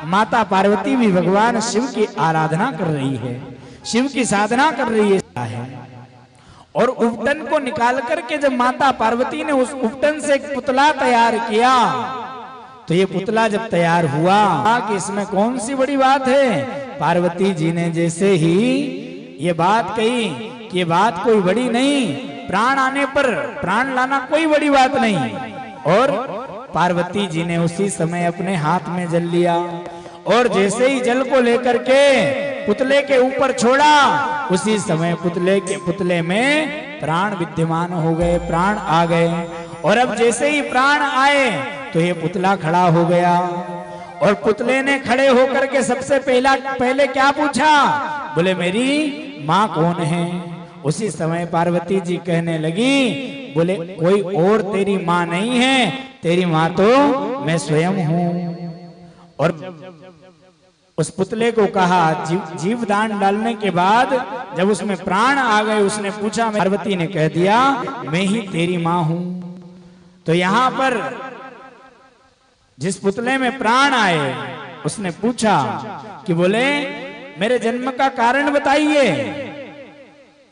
माता पार्वती भी भगवान शिव की आराधना कर रही है, शिव की साधना कर रही है। और उपटन को निकाल करके जब माता पार्वती ने उस उपटन से एक पुतला तैयार किया, तो ये पुतला जब तैयार हुआ कि इसमें कौन सी बड़ी बात है। पार्वती जी ने जैसे ही ये बात कही कि ये बात कोई बड़ी नहीं, प्राण आने पर प्राण लाना कोई बड़ी बात नहीं। और पार्वती जी ने उसी समय अपने हाथ में जल लिया, और जैसे ही जल को लेकर के पुतले के ऊपर छोड़ा, उसी समय पुतले में प्राण विद्यमान हो गए, प्राण आ गए। और अब जैसे ही प्राण आए तो ये पुतला खड़ा हो गया, और पुतले ने खड़े होकर के सबसे पहले क्या पूछा, बोले मेरी माँ कौन है। उसी समय पार्वती जी कहने लगी, बोले कोई और तेरी माँ नहीं है, तेरी माँ तो मैं स्वयं हूँ। और उस पुतले को कहा, जीवदान डालने के बाद जब उसमें प्राण आ गए, उसने पूछा, पार्वती ने कह दिया मैं ही तेरी माँ हूँ। तो यहाँ पर जिस पुतले में प्राण आए उसने पूछा कि बोले मेरे जन्म का कारण बताइए।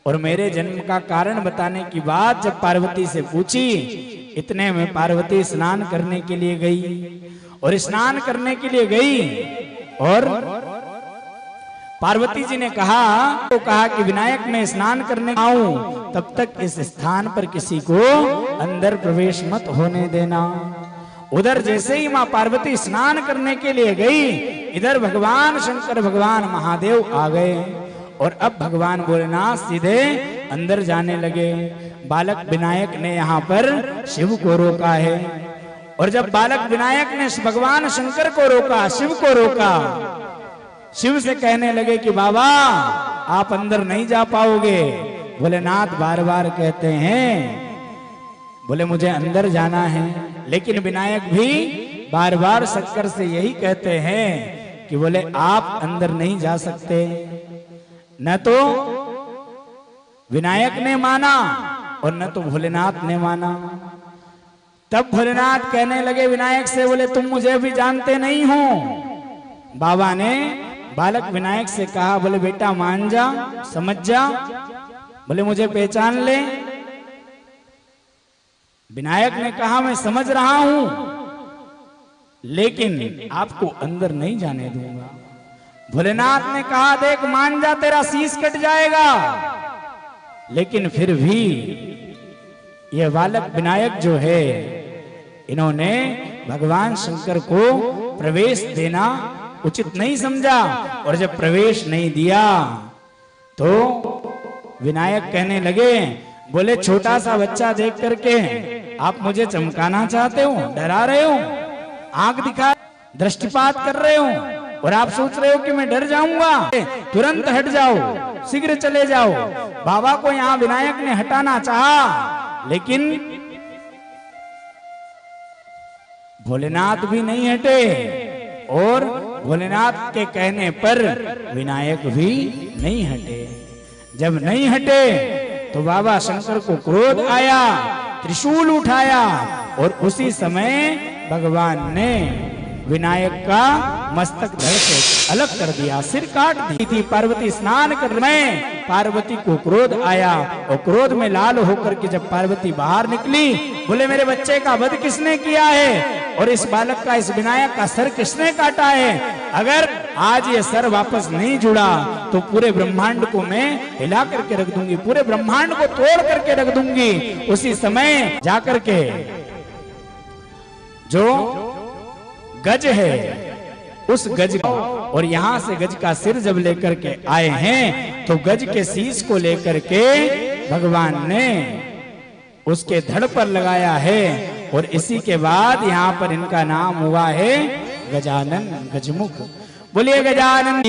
और मेरे जन्म का कारण बताने की बात जब पार्वती से पूछी, इतने में पार्वती स्नान करने के लिए गई। और स्नान करने के लिए गई और पार्वती जी ने कहा कि विनायक मैं स्नान करने आऊं, तब तक इस स्थान पर किसी को अंदर प्रवेश मत होने देना। उधर जैसे ही मां पार्वती स्नान करने के लिए गई, इधर भगवान शंकर भगवान महादेव आ गए। और अब भगवान भोलेनाथ सीधे अंदर जाने लगे। बालक विनायक ने यहाँ पर शिव को रोका है। और जब बालक विनायक ने भगवान शंकर को रोका, शिव को रोका, शिव से कहने लगे कि बाबा आप अंदर नहीं जा पाओगे। भोलेनाथ बार बार कहते हैं, बोले मुझे अंदर जाना है। लेकिन विनायक भी बार बार शंकर से यही कहते हैं कि बोले आप अंदर नहीं जा सकते। न तो विनायक ने माना और न तो भोलेनाथ ने माना। तब भोलेनाथ कहने लगे विनायक से, बोले तुम मुझे अभी जानते नहीं हो। बाबा ने बालक विनायक से कहा, बोले बेटा मान जा, समझ जा, बोले मुझे पहचान ले। विनायक ने कहा मैं समझ रहा हूं, लेकिन आपको अंदर नहीं जाने दूंगा। भोलेनाथ ने कहा देख मान जा, तेरा शीश कट जाएगा। लेकिन फिर भी यह बालक विनायक जो है, इन्होंने भगवान शंकर को प्रवेश देना उचित नहीं समझा। और जब प्रवेश नहीं दिया तो विनायक कहने लगे, बोले छोटा सा बच्चा देख करके आप मुझे चमकाना चाहते हो, डरा रहे हो, आंख दिखा दृष्टिपात कर रहे हो, और आप सोच रहे हो कि मैं डर जाऊंगा। तुरंत हट जाओ, शीघ्र चले जाओ। बाबा को यहाँ विनायक ने हटाना चाहा, लेकिन भोलेनाथ भी नहीं हटे। और भोलेनाथ के कहने पर विनायक भी नहीं हटे। जब नहीं हटे तो बाबा शंकर को क्रोध आया, त्रिशूल उठाया, और उसी समय भगवान ने विनायक का मस्तक धड़ से अलग कर दिया, सिर काट दी थी। पार्वती स्नान कर में पार्वती को क्रोध आया, और क्रोध में लाल होकर के जब पार्वती बाहर निकली, बोले मेरे बच्चे का वध किसने किया है, और इस बालक का, इस विनायक का सर किसने काटा है। अगर आज ये सर वापस नहीं जुड़ा तो पूरे ब्रह्मांड को मैं हिला करके रख दूंगी, पूरे ब्रह्मांड को तोड़ करके रख दूंगी। उसी समय जाकर के जो गज है उस गज को, और यहां से गज का सिर जब लेकर के आए हैं तो गज के शीश को लेकर के भगवान ने उसके धड़ पर लगाया है। और इसी के बाद यहाँ पर इनका नाम हुआ है गजानन, गजमुख। बोलिए गजानन।